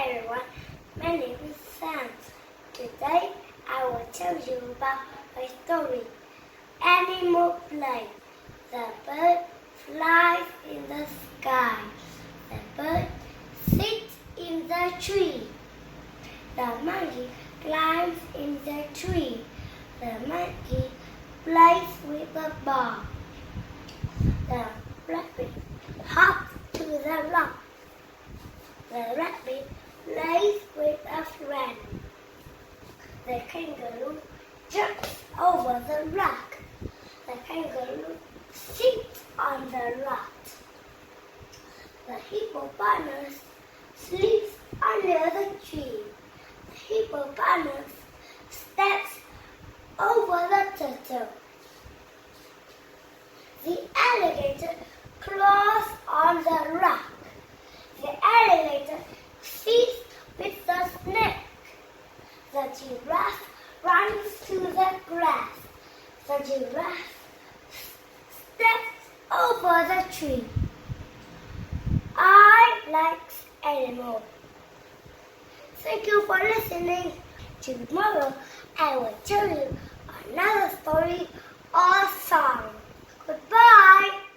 everyone, my name is Sam. Today I will tell you about a story. Animal play. The bird flies in the sky. The bird sits in the tree. The monkey climbs in the tree. The monkey plays with the ball. The rabbit hops to the rock. The rabbit plays with a friend. The kangaroo jumps over the rock. The kangaroo sits on the rock. The hippopotamus sleeps under the tree. The hippopotamus steps over the turtle. The alligator claws on the rock. The alligator feeds with the snake. The giraffe runs to the grass. The giraffe steps over the tree. I like animals. Thank you for listening. Tomorrow I will tell you another story or song. Goodbye.